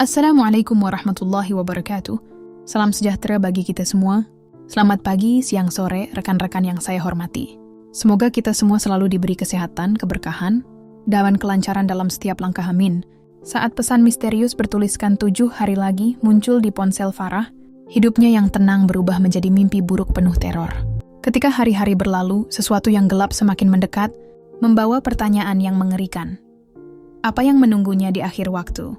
Assalamualaikum warahmatullahi wabarakatuh. Salam sejahtera bagi kita semua. Selamat pagi, siang, sore, rekan-rekan yang saya hormati. Semoga kita semua selalu diberi kesehatan, keberkahan, dan kelancaran dalam setiap langkah, amin. Saat pesan misterius bertuliskan 7 hari lagi muncul di ponsel Farah, hidupnya yang tenang berubah menjadi mimpi buruk penuh teror. Ketika hari-hari berlalu, sesuatu yang gelap semakin mendekat, membawa pertanyaan yang mengerikan. Apa yang menunggunya di akhir waktu?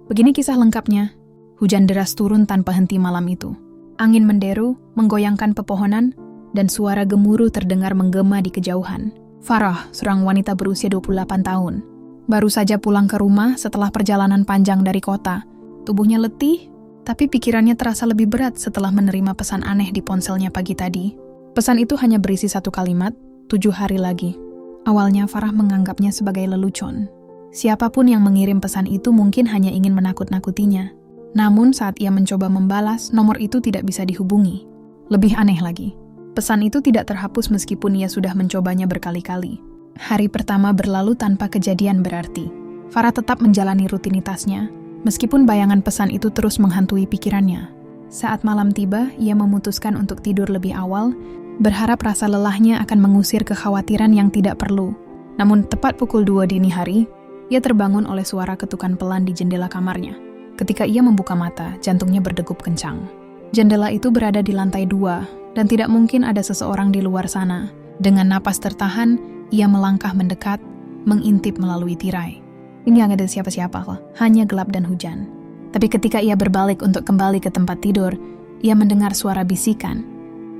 Begini kisah lengkapnya. Hujan deras turun tanpa henti malam itu. Angin menderu, menggoyangkan pepohonan, dan suara gemuruh terdengar menggema di kejauhan. Farah, seorang wanita berusia 28 tahun, baru saja pulang ke rumah setelah perjalanan panjang dari kota. Tubuhnya letih, tapi pikirannya terasa lebih berat setelah menerima pesan aneh di ponselnya pagi tadi. Pesan itu hanya berisi satu kalimat, 7 hari lagi. Awalnya Farah menganggapnya sebagai lelucon. Siapapun yang mengirim pesan itu mungkin hanya ingin menakut-nakutinya. Namun saat ia mencoba membalas, nomor itu tidak bisa dihubungi. Lebih aneh lagi, pesan itu tidak terhapus meskipun ia sudah mencobanya berkali-kali. Hari pertama berlalu tanpa kejadian berarti. Farah tetap menjalani rutinitasnya, meskipun bayangan pesan itu terus menghantui pikirannya. Saat malam tiba, ia memutuskan untuk tidur lebih awal, berharap rasa lelahnya akan mengusir kekhawatiran yang tidak perlu. Namun tepat pukul 2 dini hari, ia terbangun oleh suara ketukan pelan di jendela kamarnya. Ketika ia membuka mata, jantungnya berdegup kencang. Jendela itu berada di lantai 2, dan tidak mungkin ada seseorang di luar sana. Dengan napas tertahan, ia melangkah mendekat, mengintip melalui tirai. Ini nggak ada siapa-siapa kok, hanya gelap dan hujan. Tapi ketika ia berbalik untuk kembali ke tempat tidur, ia mendengar suara bisikan.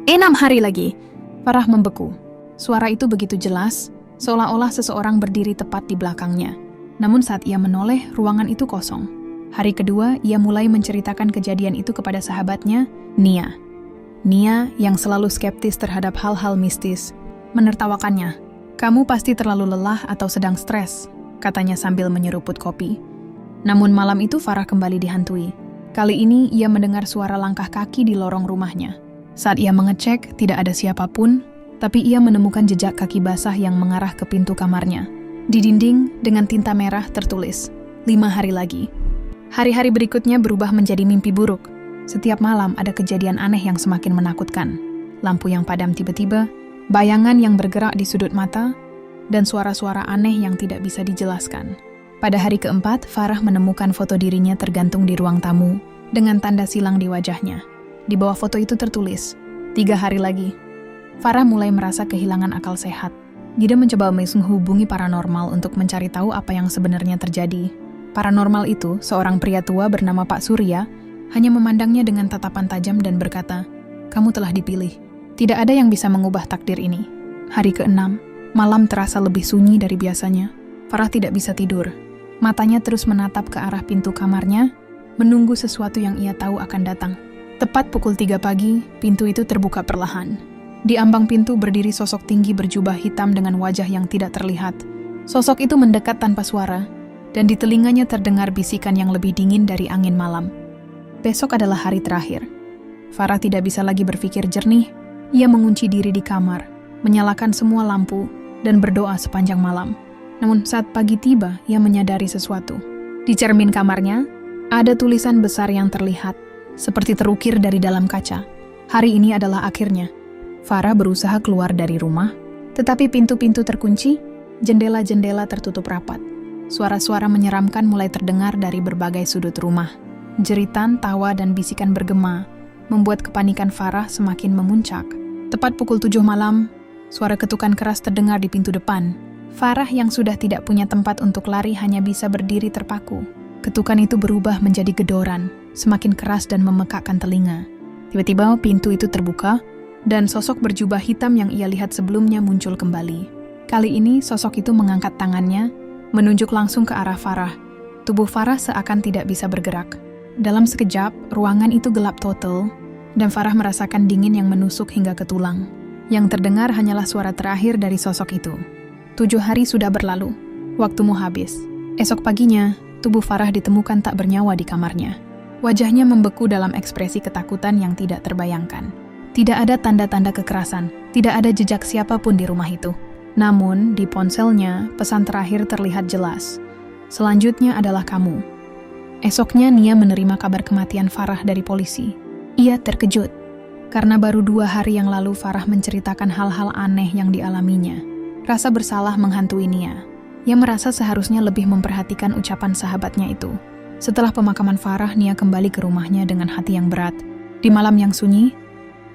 6 hari lagi. Farah membeku. Suara itu begitu jelas, seolah-olah seseorang berdiri tepat di belakangnya. Namun saat ia menoleh, ruangan itu kosong. Hari kedua, ia mulai menceritakan kejadian itu kepada sahabatnya, Nia. Nia, yang selalu skeptis terhadap hal-hal mistis, menertawakannya. "Kamu pasti terlalu lelah atau sedang stres," katanya sambil menyeruput kopi. Namun malam itu Farah kembali dihantui. Kali ini ia mendengar suara langkah kaki di lorong rumahnya. Saat ia mengecek, tidak ada siapapun, tapi ia menemukan jejak kaki basah yang mengarah ke pintu kamarnya. Di dinding, dengan tinta merah tertulis, 5 hari lagi. Hari-hari berikutnya berubah menjadi mimpi buruk. Setiap malam ada kejadian aneh yang semakin menakutkan. Lampu yang padam tiba-tiba, bayangan yang bergerak di sudut mata, dan suara-suara aneh yang tidak bisa dijelaskan. Pada hari keempat, Farah menemukan foto dirinya tergantung di ruang tamu, dengan tanda silang di wajahnya. Di bawah foto itu tertulis, 3 hari lagi. Farah mulai merasa kehilangan akal sehat. Dia mencoba menghubungi paranormal untuk mencari tahu apa yang sebenarnya terjadi. Paranormal itu, seorang pria tua bernama Pak Surya, hanya memandangnya dengan tatapan tajam dan berkata, "Kamu telah dipilih. Tidak ada yang bisa mengubah takdir ini." Hari ke-6, malam terasa lebih sunyi dari biasanya. Farah tidak bisa tidur. Matanya terus menatap ke arah pintu kamarnya, menunggu sesuatu yang ia tahu akan datang. Tepat pukul 3 pagi, pintu itu terbuka perlahan. Di ambang pintu berdiri sosok tinggi berjubah hitam dengan wajah yang tidak terlihat. Sosok itu mendekat tanpa suara, dan di telinganya terdengar bisikan yang lebih dingin dari angin malam. Besok adalah hari terakhir. Farah tidak bisa lagi berpikir jernih. Ia mengunci diri di kamar, menyalakan semua lampu, dan berdoa sepanjang malam. Namun saat pagi tiba, ia menyadari sesuatu. Di cermin kamarnya, ada tulisan besar yang terlihat, seperti terukir dari dalam kaca. Hari ini adalah akhirnya. Farah berusaha keluar dari rumah, tetapi pintu-pintu terkunci, jendela-jendela tertutup rapat. Suara-suara menyeramkan mulai terdengar dari berbagai sudut rumah. Jeritan, tawa, dan bisikan bergema, membuat kepanikan Farah semakin memuncak. Tepat pukul 7 malam, suara ketukan keras terdengar di pintu depan. Farah yang sudah tidak punya tempat untuk lari hanya bisa berdiri terpaku. Ketukan itu berubah menjadi gedoran, semakin keras dan memekakkan telinga. Tiba-tiba pintu itu terbuka, dan sosok berjubah hitam yang ia lihat sebelumnya muncul kembali. Kali ini sosok itu mengangkat tangannya, menunjuk langsung ke arah Farah. Tubuh Farah seakan tidak bisa bergerak. Dalam sekejap, ruangan itu gelap total, dan Farah merasakan dingin yang menusuk hingga ke tulang. Yang terdengar hanyalah suara terakhir dari sosok itu. 7 hari sudah berlalu, waktumu habis. Esok paginya, tubuh Farah ditemukan tak bernyawa di kamarnya. Wajahnya membeku dalam ekspresi ketakutan yang tidak terbayangkan. Tidak ada tanda-tanda kekerasan, tidak ada jejak siapapun di rumah itu. Namun, di ponselnya, pesan terakhir terlihat jelas. Selanjutnya adalah kamu. Esoknya Nia menerima kabar kematian Farah dari polisi. Ia terkejut, karena baru 2 hari yang lalu Farah menceritakan hal-hal aneh yang dialaminya. Rasa bersalah menghantui Nia. Ia merasa seharusnya lebih memperhatikan ucapan sahabatnya itu. Setelah pemakaman Farah, Nia kembali ke rumahnya dengan hati yang berat. Di malam yang sunyi,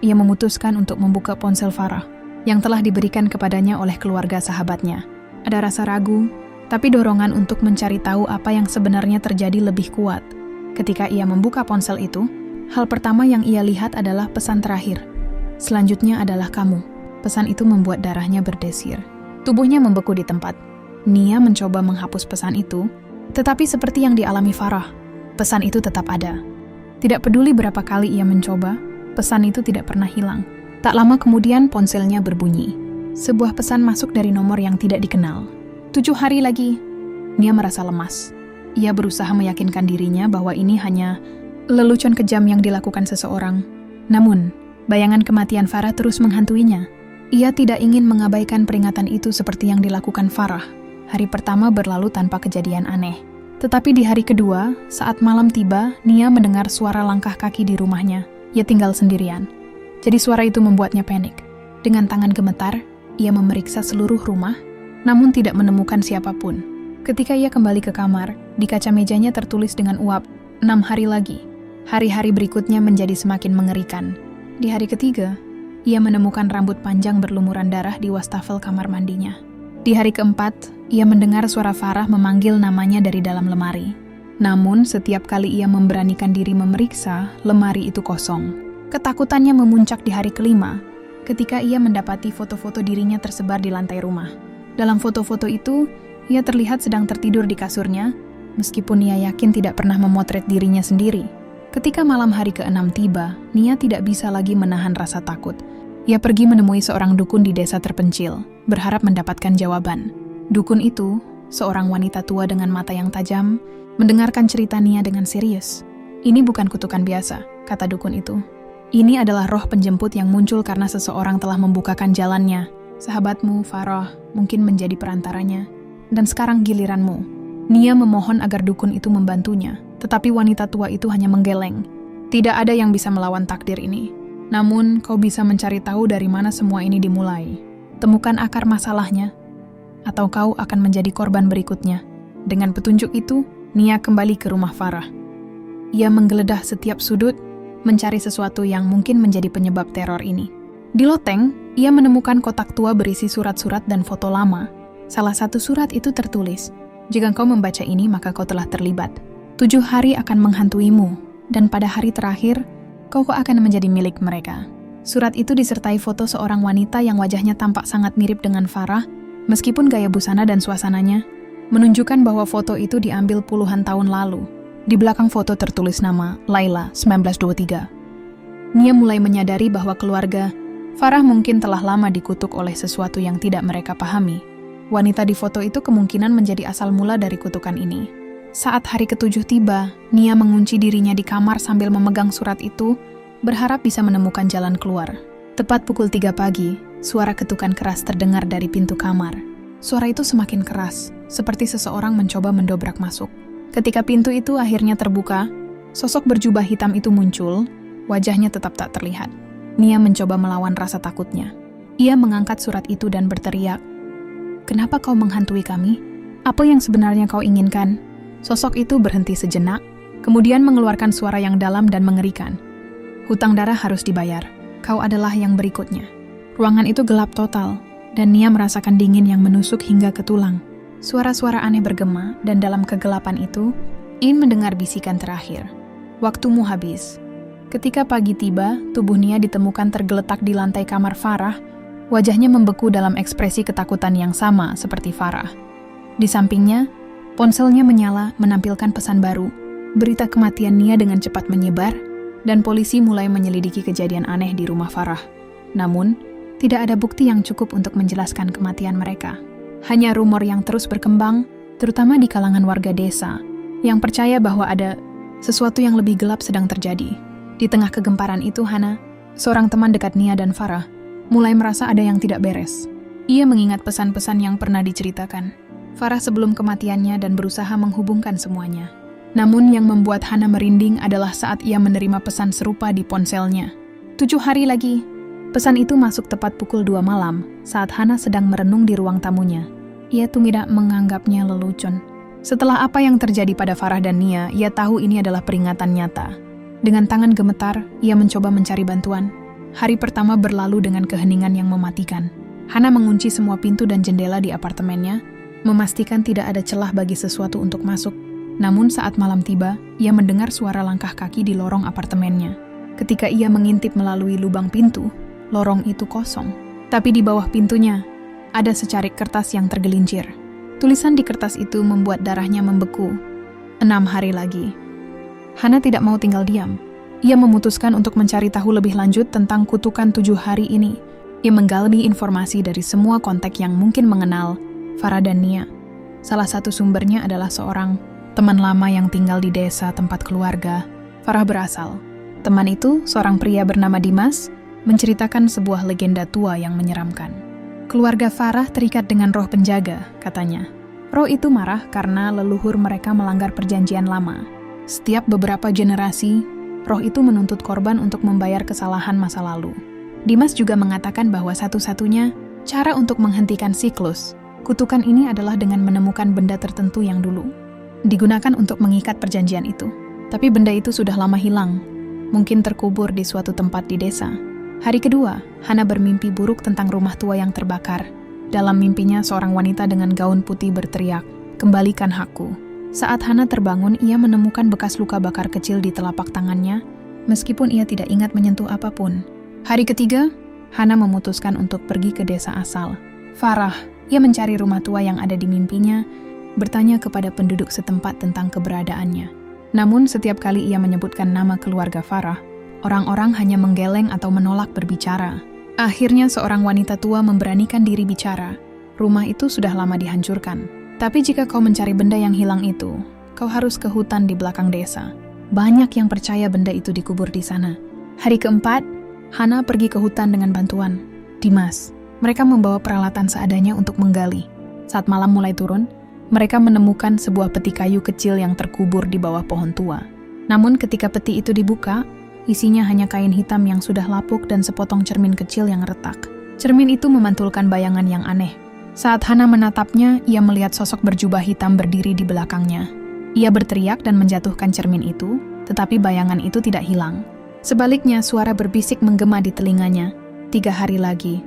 ia memutuskan untuk membuka ponsel Farah yang telah diberikan kepadanya oleh keluarga sahabatnya. Ada rasa ragu, tapi dorongan untuk mencari tahu apa yang sebenarnya terjadi lebih kuat. Ketika ia membuka ponsel itu, hal pertama yang ia lihat adalah pesan terakhir. Selanjutnya adalah kamu. Pesan itu membuat darahnya berdesir. Tubuhnya membeku di tempat. Nia mencoba menghapus pesan itu, tetapi seperti yang dialami Farah, pesan itu tetap ada. Tidak peduli berapa kali ia mencoba, pesan itu tidak pernah hilang. Tak lama kemudian ponselnya berbunyi. Sebuah pesan masuk dari nomor yang tidak dikenal. 7 hari lagi. Nia merasa lemas. Ia berusaha meyakinkan dirinya bahwa ini hanya lelucon kejam yang dilakukan seseorang. Namun, bayangan kematian Farah terus menghantuinya. Ia tidak ingin mengabaikan peringatan itu seperti yang dilakukan Farah. Hari pertama berlalu tanpa kejadian aneh. Tetapi di hari kedua, saat malam tiba, Nia mendengar suara langkah kaki di rumahnya. Ia tinggal sendirian. Jadi suara itu membuatnya panik. Dengan tangan gemetar, ia memeriksa seluruh rumah, namun tidak menemukan siapapun. Ketika ia kembali ke kamar, di kaca mejanya tertulis dengan uap, 6 hari lagi. Hari-hari berikutnya menjadi semakin mengerikan. Di hari ketiga, ia menemukan rambut panjang berlumuran darah di wastafel kamar mandinya. Di hari keempat, ia mendengar suara Farah memanggil namanya dari dalam lemari. Namun, setiap kali ia memberanikan diri memeriksa, lemari itu kosong. Ketakutannya memuncak di hari kelima, ketika ia mendapati foto-foto dirinya tersebar di lantai rumah. Dalam foto-foto itu, ia terlihat sedang tertidur di kasurnya, meskipun ia yakin tidak pernah memotret dirinya sendiri. Ketika malam hari ke-6 tiba, Nia tidak bisa lagi menahan rasa takut. Ia pergi menemui seorang dukun di desa terpencil, berharap mendapatkan jawaban. Dukun itu, seorang wanita tua dengan mata yang tajam, mendengarkan cerita Nia dengan serius. Ini bukan kutukan biasa, kata dukun itu. Ini adalah roh penjemput yang muncul karena seseorang telah membukakan jalannya. Sahabatmu, Farah, mungkin menjadi perantaranya. Dan sekarang giliranmu. Nia memohon agar dukun itu membantunya, tetapi wanita tua itu hanya menggeleng. Tidak ada yang bisa melawan takdir ini. Namun, kau bisa mencari tahu dari mana semua ini dimulai. Temukan akar masalahnya, atau kau akan menjadi korban berikutnya. Dengan petunjuk itu, Nia kembali ke rumah Farah. Ia menggeledah setiap sudut, mencari sesuatu yang mungkin menjadi penyebab teror ini. Di loteng, ia menemukan kotak tua berisi surat-surat dan foto lama. Salah satu surat itu tertulis, "Jika kau membaca ini, maka kau telah terlibat. 7 hari akan menghantuimu, dan pada hari terakhir, kau akan menjadi milik mereka." Surat itu disertai foto seorang wanita yang wajahnya tampak sangat mirip dengan Farah, meskipun gaya busana dan suasananya menunjukkan bahwa foto itu diambil puluhan tahun lalu. Di belakang foto tertulis nama Laila 1923. Nia mulai menyadari bahwa keluarga Farah mungkin telah lama dikutuk oleh sesuatu yang tidak mereka pahami. Wanita di foto itu kemungkinan menjadi asal mula dari kutukan ini. Saat hari ke-7 tiba, Nia mengunci dirinya di kamar sambil memegang surat itu, berharap bisa menemukan jalan keluar. Tepat pukul 3 pagi, suara ketukan keras terdengar dari pintu kamar. Suara itu semakin keras, seperti seseorang mencoba mendobrak masuk. Ketika pintu itu akhirnya terbuka, sosok berjubah hitam itu muncul, wajahnya tetap tak terlihat. Nia mencoba melawan rasa takutnya. Ia mengangkat surat itu dan berteriak, "Kenapa kau menghantui kami? Apa yang sebenarnya kau inginkan?" Sosok itu berhenti sejenak, kemudian mengeluarkan suara yang dalam dan mengerikan. "Hutang darah harus dibayar. Kau adalah yang berikutnya." Ruangan itu gelap total, dan Nia merasakan dingin yang menusuk hingga ke tulang. Suara-suara aneh bergema, dan dalam kegelapan itu, ingin mendengar bisikan terakhir. "Waktumu habis." Ketika pagi tiba, tubuh Nia ditemukan tergeletak di lantai kamar Farah. Wajahnya membeku dalam ekspresi ketakutan yang sama seperti Farah. Di sampingnya, ponselnya menyala menampilkan pesan baru. Berita kematian Nia dengan cepat menyebar, dan polisi mulai menyelidiki kejadian aneh di rumah Farah. Namun, tidak ada bukti yang cukup untuk menjelaskan kematian mereka. Hanya rumor yang terus berkembang, terutama di kalangan warga desa, yang percaya bahwa ada sesuatu yang lebih gelap sedang terjadi. Di tengah kegemparan itu, Hana, seorang teman dekat Nia dan Farah, mulai merasa ada yang tidak beres. Ia mengingat pesan-pesan yang pernah diceritakan Farah sebelum kematiannya dan berusaha menghubungkan semuanya. Namun yang membuat Hana merinding adalah saat ia menerima pesan serupa di ponselnya. 7 hari lagi. Pesan itu masuk tepat pukul 2 malam saat Hana sedang merenung di ruang tamunya. Ia tidak menganggapnya lelucon. Setelah apa yang terjadi pada Farah dan Nia, ia tahu ini adalah peringatan nyata. Dengan tangan gemetar, ia mencoba mencari bantuan. Hari pertama berlalu dengan keheningan yang mematikan. Hana mengunci semua pintu dan jendela di apartemennya, memastikan tidak ada celah bagi sesuatu untuk masuk. Namun saat malam tiba, ia mendengar suara langkah kaki di lorong apartemennya. Ketika ia mengintip melalui lubang pintu, lorong itu kosong. Tapi di bawah pintunya, ada secarik kertas yang tergelincir. Tulisan di kertas itu membuat darahnya membeku. 6 hari lagi. Hana tidak mau tinggal diam. Ia memutuskan untuk mencari tahu lebih lanjut tentang kutukan 7 hari ini. Ia menggali informasi dari semua kontak yang mungkin mengenal Farah dan Nia. Salah satu sumbernya adalah seorang teman lama yang tinggal di desa tempat keluarga Farah berasal. Teman itu, seorang pria bernama Dimas, menceritakan sebuah legenda tua yang menyeramkan. Keluarga Farah terikat dengan roh penjaga, katanya. Roh itu marah karena leluhur mereka melanggar perjanjian lama. Setiap beberapa generasi, roh itu menuntut korban untuk membayar kesalahan masa lalu. Dimas juga mengatakan bahwa satu-satunya cara untuk menghentikan siklus kutukan ini adalah dengan menemukan benda tertentu yang dulu digunakan untuk mengikat perjanjian itu. Tapi benda itu sudah lama hilang, mungkin terkubur di suatu tempat di desa. Hari kedua, Hana bermimpi buruk tentang rumah tua yang terbakar. Dalam mimpinya, seorang wanita dengan gaun putih berteriak, "Kembalikan hakku." Saat Hana terbangun, ia menemukan bekas luka bakar kecil di telapak tangannya, meskipun ia tidak ingat menyentuh apapun. Hari ketiga, Hana memutuskan untuk pergi ke desa asal. Farah, ia mencari rumah tua yang ada di mimpinya, bertanya kepada penduduk setempat tentang keberadaannya. Namun setiap kali ia menyebutkan nama keluarga Farah, orang-orang hanya menggeleng atau menolak berbicara. Akhirnya seorang wanita tua memberanikan diri bicara. Rumah itu sudah lama dihancurkan. Tapi jika kau mencari benda yang hilang itu, kau harus ke hutan di belakang desa. Banyak yang percaya benda itu dikubur di sana. Hari keempat, Hana pergi ke hutan dengan bantuan Dimas. Mereka membawa peralatan seadanya untuk menggali. Saat malam mulai turun, mereka menemukan sebuah peti kayu kecil yang terkubur di bawah pohon tua. Namun ketika peti itu dibuka, isinya hanya kain hitam yang sudah lapuk dan sepotong cermin kecil yang retak. Cermin itu memantulkan bayangan yang aneh. Saat Hana menatapnya, ia melihat sosok berjubah hitam berdiri di belakangnya. Ia berteriak dan menjatuhkan cermin itu, tetapi bayangan itu tidak hilang. Sebaliknya, suara berbisik menggema di telinganya. 3 hari lagi.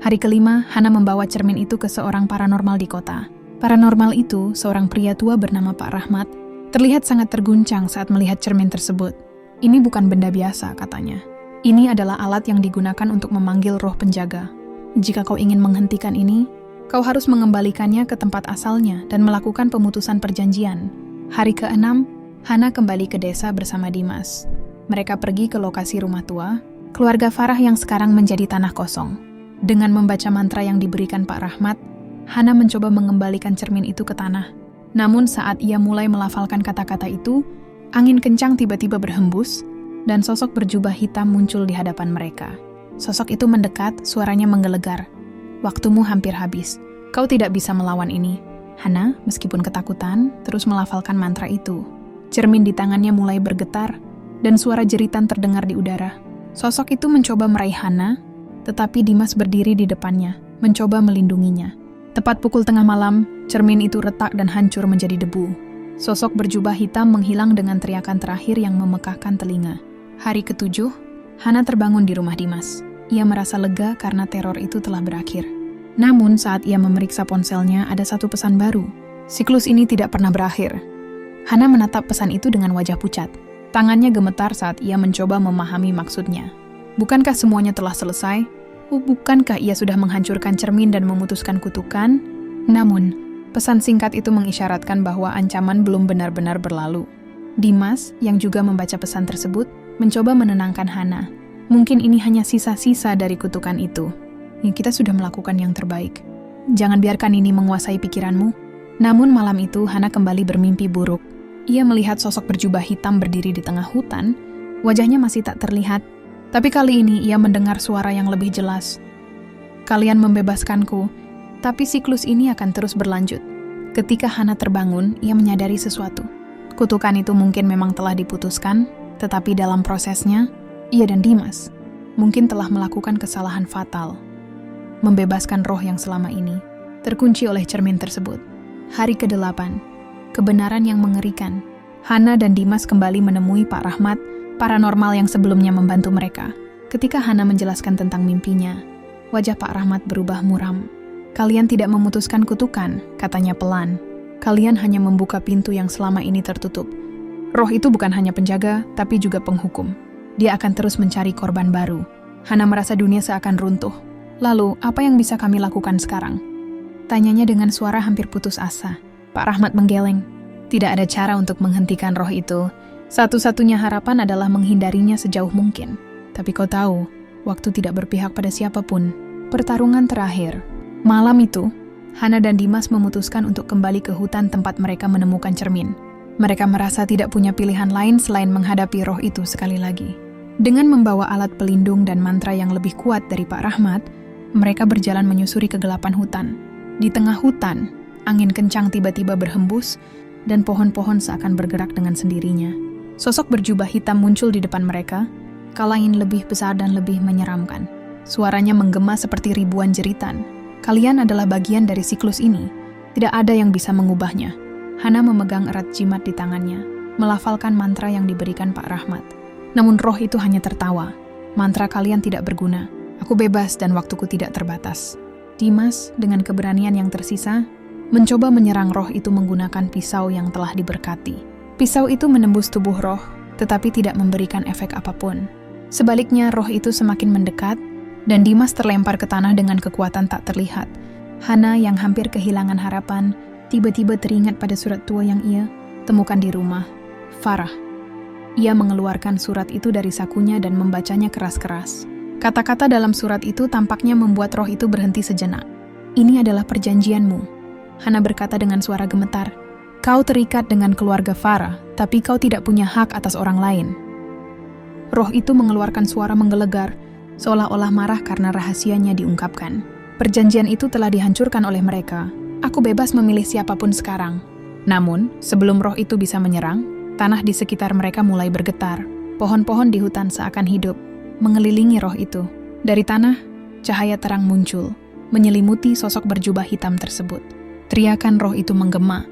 Hari kelima, Hana membawa cermin itu ke seorang paranormal di kota. Paranormal itu, seorang pria tua bernama Pak Rahmat, terlihat sangat terguncang saat melihat cermin tersebut. Ini bukan benda biasa, katanya. Ini adalah alat yang digunakan untuk memanggil roh penjaga. Jika kau ingin menghentikan ini, kau harus mengembalikannya ke tempat asalnya dan melakukan pemutusan perjanjian. Hari ke-6, Hana kembali ke desa bersama Dimas. Mereka pergi ke lokasi rumah tua, keluarga Farah yang sekarang menjadi tanah kosong. Dengan membaca mantra yang diberikan Pak Rahmat, Hana mencoba mengembalikan cermin itu ke tanah. Namun saat ia mulai melafalkan kata-kata itu, angin kencang tiba-tiba berhembus, dan sosok berjubah hitam muncul di hadapan mereka. Sosok itu mendekat, suaranya menggelegar. "Waktumu hampir habis. Kau tidak bisa melawan ini." Hana, meskipun ketakutan, terus melafalkan mantra itu. Cermin di tangannya mulai bergetar, dan suara jeritan terdengar di udara. Sosok itu mencoba meraih Hana, tetapi Dimas berdiri di depannya, mencoba melindunginya. Tepat pukul tengah malam, cermin itu retak dan hancur menjadi debu. Sosok berjubah hitam menghilang dengan teriakan terakhir yang memekakkan telinga. Hari ke-7, Hana terbangun di rumah Dimas. Ia merasa lega karena teror itu telah berakhir. Namun saat ia memeriksa ponselnya, ada satu pesan baru. Siklus ini tidak pernah berakhir. Hana menatap pesan itu dengan wajah pucat. Tangannya gemetar saat ia mencoba memahami maksudnya. Bukankah semuanya telah selesai? Bukankah ia sudah menghancurkan cermin dan memutuskan kutukan? Namun, pesan singkat itu mengisyaratkan bahwa ancaman belum benar-benar berlalu. Dimas, yang juga membaca pesan tersebut, mencoba menenangkan Hana. Mungkin ini hanya sisa-sisa dari kutukan itu. Kita sudah melakukan yang terbaik. Jangan biarkan ini menguasai pikiranmu. Namun malam itu, Hana kembali bermimpi buruk. Ia melihat sosok berjubah hitam berdiri di tengah hutan. Wajahnya masih tak terlihat. Tapi kali ini ia mendengar suara yang lebih jelas. "Kalian membebaskanku, tapi siklus ini akan terus berlanjut." Ketika Hana terbangun, ia menyadari sesuatu. Kutukan itu mungkin memang telah diputuskan, tetapi dalam prosesnya, ia dan Dimas mungkin telah melakukan kesalahan fatal. Membebaskan roh yang selama ini terkunci oleh cermin tersebut. Hari ke-8, kebenaran yang mengerikan. Hana dan Dimas kembali menemui Pak Rahmat, paranormal yang sebelumnya membantu mereka. Ketika Hana menjelaskan tentang mimpinya, wajah Pak Rahmat berubah muram. "Kalian tidak memutuskan kutukan," katanya pelan. "Kalian hanya membuka pintu yang selama ini tertutup. Roh itu bukan hanya penjaga, tapi juga penghukum. Dia akan terus mencari korban baru." Hana merasa dunia seakan runtuh. "Lalu, apa yang bisa kami lakukan sekarang?" Tanyanya dengan suara hampir putus asa. Pak Rahmat menggeleng. "Tidak ada cara untuk menghentikan roh itu. Satu-satunya harapan adalah menghindarinya sejauh mungkin. Tapi kau tahu, waktu tidak berpihak pada siapapun." Pertarungan terakhir. Malam itu, Hana dan Dimas memutuskan untuk kembali ke hutan tempat mereka menemukan cermin. Mereka merasa tidak punya pilihan lain selain menghadapi roh itu sekali lagi. Dengan membawa alat pelindung dan mantra yang lebih kuat dari Pak Rahmat, mereka berjalan menyusuri kegelapan hutan. Di tengah hutan, angin kencang tiba-tiba berhembus dan pohon-pohon seakan bergerak dengan sendirinya. Sosok berjubah hitam muncul di depan mereka, kalangin lebih besar dan lebih menyeramkan. Suaranya menggema seperti ribuan jeritan. "Kalian adalah bagian dari siklus ini. Tidak ada yang bisa mengubahnya." Hana memegang erat jimat di tangannya, melafalkan mantra yang diberikan Pak Rahmat. Namun roh itu hanya tertawa. "Mantra kalian tidak berguna. Aku bebas dan waktuku tidak terbatas." Dimas, dengan keberanian yang tersisa, mencoba menyerang roh itu menggunakan pisau yang telah diberkati. Pisau itu menembus tubuh roh, tetapi tidak memberikan efek apapun. Sebaliknya, roh itu semakin mendekat, dan Dimas terlempar ke tanah dengan kekuatan tak terlihat. Hana yang hampir kehilangan harapan, tiba-tiba teringat pada surat tua yang ia temukan di rumah Farah. Ia mengeluarkan surat itu dari sakunya dan membacanya keras-keras. Kata-kata dalam surat itu tampaknya membuat roh itu berhenti sejenak. "Ini adalah perjanjianmu," Hana berkata dengan suara gemetar. "Kau terikat dengan keluarga Farah, tapi kau tidak punya hak atas orang lain." Roh itu mengeluarkan suara menggelegar, seolah-olah marah karena rahasianya diungkapkan. "Perjanjian itu telah dihancurkan oleh mereka. Aku bebas memilih siapapun sekarang." Namun, sebelum roh itu bisa menyerang, tanah di sekitar mereka mulai bergetar. Pohon-pohon di hutan seakan hidup, mengelilingi roh itu. Dari tanah, cahaya terang muncul, menyelimuti sosok berjubah hitam tersebut. Teriakan roh itu menggema,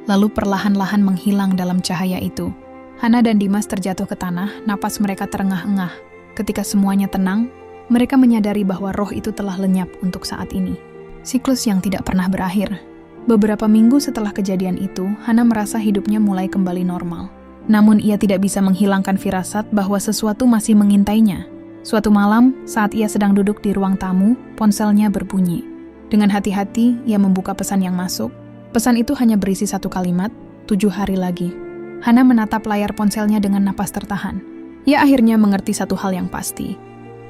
lalu perlahan-lahan menghilang dalam cahaya itu. Hana dan Dimas terjatuh ke tanah, napas mereka terengah-engah. Ketika semuanya tenang, mereka menyadari bahwa roh itu telah lenyap untuk saat ini. Siklus yang tidak pernah berakhir. Beberapa minggu setelah kejadian itu, Hana merasa hidupnya mulai kembali normal. Namun ia tidak bisa menghilangkan firasat bahwa sesuatu masih mengintainya. Suatu malam, saat ia sedang duduk di ruang tamu, ponselnya berbunyi. Dengan hati-hati, ia membuka pesan yang masuk. Pesan itu hanya berisi satu kalimat, 7 hari lagi. Hana menatap layar ponselnya dengan napas tertahan. Ia akhirnya mengerti satu hal yang pasti.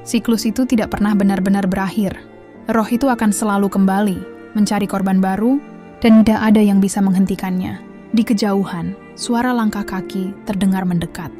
Siklus itu tidak pernah benar-benar berakhir. Roh itu akan selalu kembali, mencari korban baru, dan tidak ada yang bisa menghentikannya. Di kejauhan, suara langkah kaki terdengar mendekat.